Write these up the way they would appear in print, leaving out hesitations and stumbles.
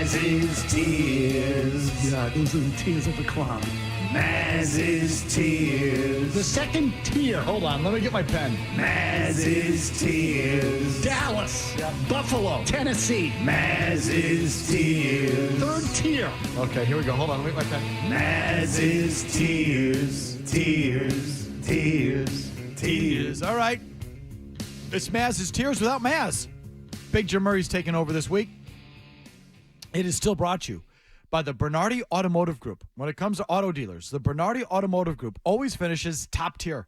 Mazz's tears. Yeah, those are the tears of a clown. Mazz's tears. The second tier. Hold on, let me get my pen. Mazz's tears. Dallas. Buffalo. Tennessee. Mazz's tears. Third tier. Okay, here we go. Hold on, let me get my pen. Mazz's tears. Tears. Tears. Tears. All right. It's Mazz's Tears without Mazz. Big Jim Murray's taking over this week. It is still brought to you by the Bernardi Automotive Group. When it comes to auto dealers, the Bernardi Automotive Group always finishes top tier.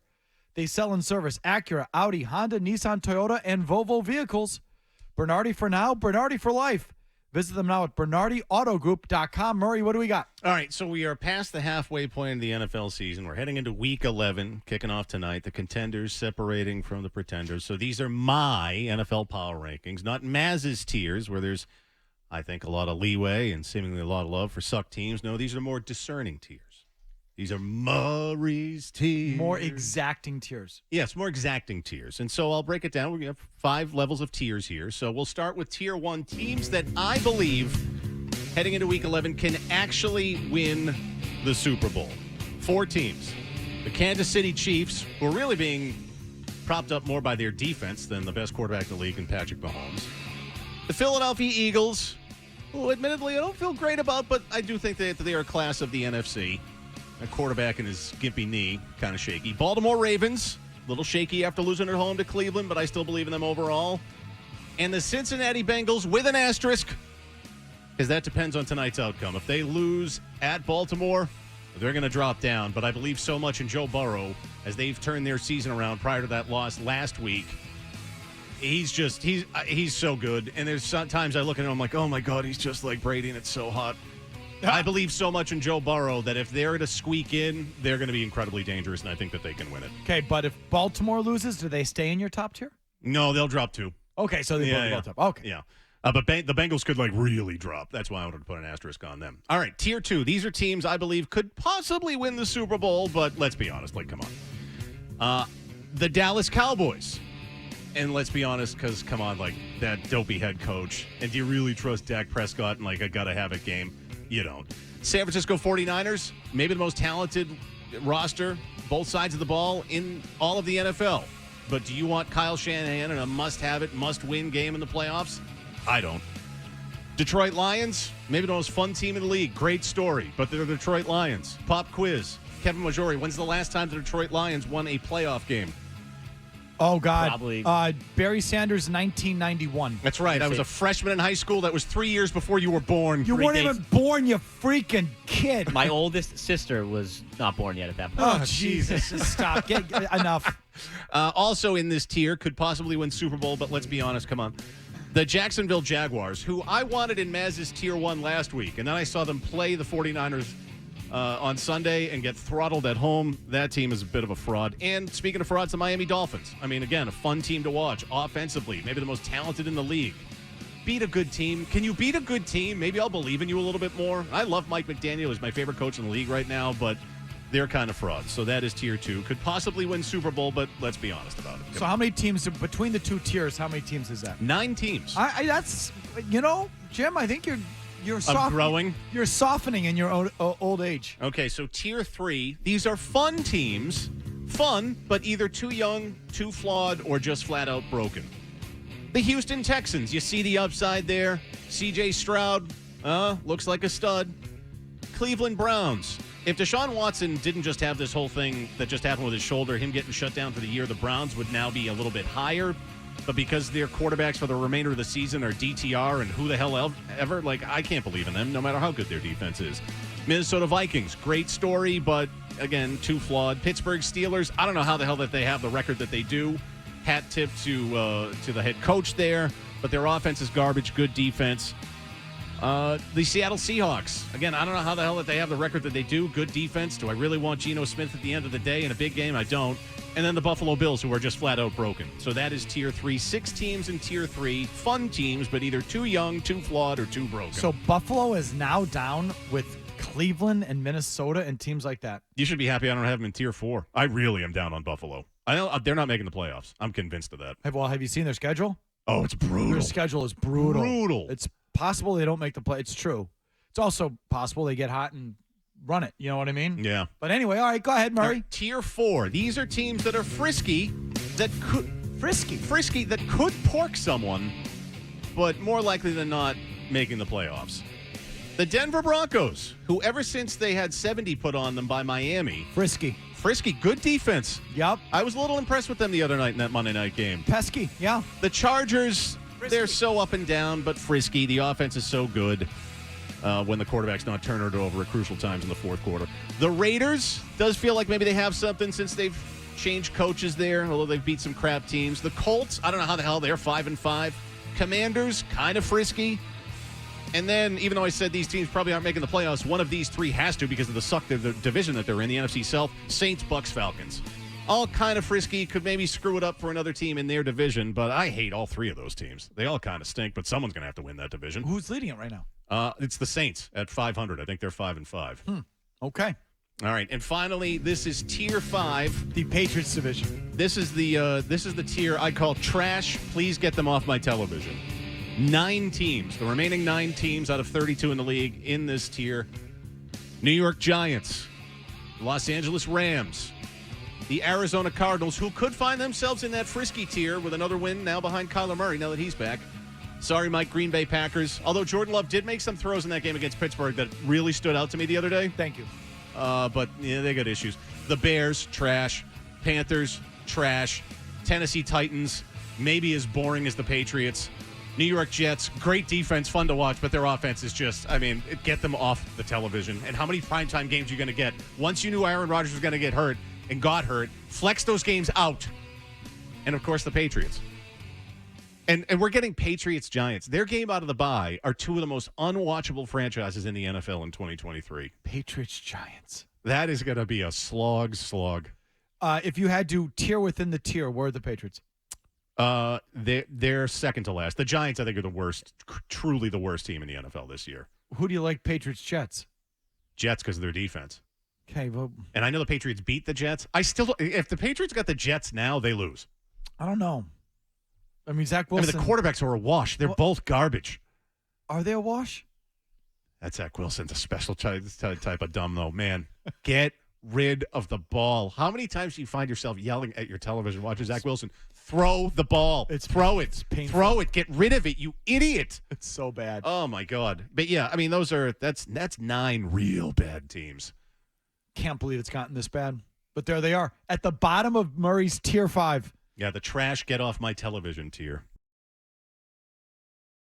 They sell and service Acura, Audi, Honda, Nissan, Toyota, and Volvo vehicles. Bernardi for now, Bernardi for life. Visit them now at BernardiAutogroup.com. Murray, what do we got? All right, so we are past the halfway point of the NFL season. We're heading into Week 11, kicking off tonight. The contenders separating from the pretenders. So these are my NFL power rankings, not Mazz's tiers, where there's, I think, a lot of leeway and seemingly a lot of love for suck teams. No, these are more discerning tiers. These are Murray's tiers. More exacting tiers. Yes, more exacting tiers. And so I'll break it down. We have 5 levels of tiers here. So we'll start with Tier 1, teams that I believe, heading into Week 11, can actually win the Super Bowl. 4 teams. The Kansas City Chiefs, who are really being propped up more by their defense than the best quarterback in the league in Patrick Mahomes. The Philadelphia Eagles, who admittedly I don't feel great about, but I do think that they are a class of the NFC. A quarterback in his gimpy knee, kind of shaky. Baltimore Ravens, a little shaky after losing at home to Cleveland, but I still believe in them overall. And the Cincinnati Bengals with an asterisk, because that depends on tonight's outcome. If they lose at Baltimore, they're going to drop down. But I believe so much in Joe Burrow as they've turned their season around prior to that loss last week. He's so good. And there's sometimes I look at him, I'm like, oh my God, he's just like Brady, and it's so hot. I believe so much in Joe Burrow that if they're to squeak in, they're going to be incredibly dangerous, and I think that they can win it. Okay, but if Baltimore loses, do they stay in your top tier? No, they'll drop 2. Okay, so they both top. Okay. Yeah. But the Bengals could, really drop. That's why I wanted to put an asterisk on them. All right, Tier 2. These are teams I believe could possibly win the Super Bowl, but let's be honest. Come on. The Dallas Cowboys. And let's be honest, because, come on, that dopey head coach. And do you really trust Dak Prescott in, a gotta-have-it game? You don't. San Francisco 49ers, maybe the most talented roster, both sides of the ball in all of the NFL. But do you want Kyle Shanahan in a must-have-it, must-win game in the playoffs? I don't. Detroit Lions, maybe the most fun team in the league. Great story, but they're the Detroit Lions. Pop quiz. Kevin Majori, when's the last time the Detroit Lions won a playoff game? Oh, God. Probably. Barry Sanders, 1991. That's right. I was a freshman in high school. That was 3 years before you were born. You weren't even born, you freaking kid. My oldest sister was not born yet at that point. Oh, Jesus. Stop. Get enough. Also in this tier, could possibly win Super Bowl, but let's be honest. Come on. The Jacksonville Jaguars, who I wanted in Mazz's Tier 1 last week, and then I saw them play the 49ers on Sunday and get throttled at home. That team is a bit of a fraud. And speaking of frauds, the Miami Dolphins. I mean, again, a fun team to watch offensively, maybe the most talented in the league. Beat a good team. Can you beat a good team? Maybe I'll believe in you a little bit more. I love Mike McDaniel. He's my favorite coach in the league right now, but they're kind of frauds. So that is Tier 2. Could possibly win Super Bowl, but let's be honest about it. So how many teams, between the 2 tiers, how many teams is that? 9 teams. That's, Jim, I think you're growing. You're softening in your old age. Okay, so Tier 3, these are fun teams. Fun, but either too young, too flawed, or just flat out broken. The Houston Texans, you see the upside there. C.J. Stroud, looks like a stud. Cleveland Browns. If Deshaun Watson didn't just have this whole thing that just happened with his shoulder, him getting shut down for the year, the Browns would now be a little bit higher. But because their quarterbacks for the remainder of the season are DTR and who the hell ever, I can't believe in them, no matter how good their defense is. Minnesota Vikings, great story, but again, too flawed. Pittsburgh Steelers, I don't know how the hell that they have the record that they do. Hat tip to the head coach there, but their offense is garbage, good defense. The Seattle Seahawks, again, I don't know how the hell that they have the record that they do. Good defense. Do I really want Geno Smith at the end of the day in a big game? I don't. And then the Buffalo Bills, who are just flat out broken. So that is Tier 3. 6 teams in Tier 3. Fun teams, but either too young, too flawed, or too broken. So Buffalo is now down with Cleveland and Minnesota and teams like that. You should be happy I don't have them in Tier 4. I really am down on Buffalo. I know they're not making the playoffs. I'm convinced of that. Have you seen their schedule? Oh, it's brutal. Their schedule is brutal. Brutal. It's possible they don't make the play. It's true. It's also possible they get hot and run it. You know what I mean? Yeah. But anyway, all right, go ahead, All Murray. right, Tier 4. These are teams that are frisky, that could frisky that could pork someone, but more likely than not making the playoffs. The Denver Broncos, who ever since they had 70 put on them by Miami, Frisky. good defense. Yep. I was a little impressed with them the other night in that Monday night game. Pesky. Yeah. The Chargers, Frisky. they're so up and down, but frisky. The offense is so good when the quarterback's not turning it over at crucial times in the fourth quarter. The Raiders, does feel like maybe they have something since they've changed coaches there, although they've beat some crap teams. The Colts, I don't know how the hell they're 5-5. Commanders, kind of frisky. And then, even though I said these teams probably aren't making the playoffs, one of these three has to because of the division that they're in, the NFC South. Saints, Bucks, Falcons. All kind of frisky, could maybe screw it up for another team in their division, but I hate all three of those teams. They all kind of stink, but someone's going to have to win that division. Who's leading it right now? It's the Saints at 500. I think they're 5-5. Okay. All right, and finally, this is Tier 5. The Patriots division. This is the tier I call trash. Please get them off my television. 9 teams, the remaining 9 teams out of 32 in the league in this tier. New York Giants, Los Angeles Rams, the Arizona Cardinals, who could find themselves in that frisky tier with another win now behind Kyler Murray now that he's back. Sorry, Mike, Green Bay Packers. Although Jordan Love did make some throws in that game against Pittsburgh that really stood out to me the other day. Thank you. But yeah, they got issues. The Bears, trash. Panthers, trash. Tennessee Titans, maybe as boring as the Patriots. New York Jets, great defense, fun to watch, but their offense is just, get them off the television. And how many primetime games are you going to get? Once you knew Aaron Rodgers was going to get hurt and got hurt, flex those games out. And, of course, the Patriots. And we're getting Patriots-Giants. Their game out of the bye are two of the most unwatchable franchises in the NFL in 2023. Patriots Giants. That is going to be a slog. If you had to tier within the tier, where are the Patriots? They're second to last. The Giants, I think, are the worst, truly the worst team in the NFL this year. Who do you like, Patriots Jets? Jets because of their defense. Okay, well, And I know the Patriots beat the Jets. If the Patriots got the Jets now, they lose. I don't know. I mean, Zach Wilson. the quarterbacks are a wash. They're both garbage. Are they a wash? That Zach Wilson's a special type of dumb, though. Man, get rid of the ball. How many times do you find yourself yelling at your television watching Zach Wilson? Throw the ball. Throw it. It's painful. Throw it. Get rid of it, you idiot. It's so bad. Oh, my God. But, yeah, that's 9 real bad teams. Can't believe it's gotten this bad. But there they are at the bottom of Murray's tier 5. Yeah, the trash get off my television tier.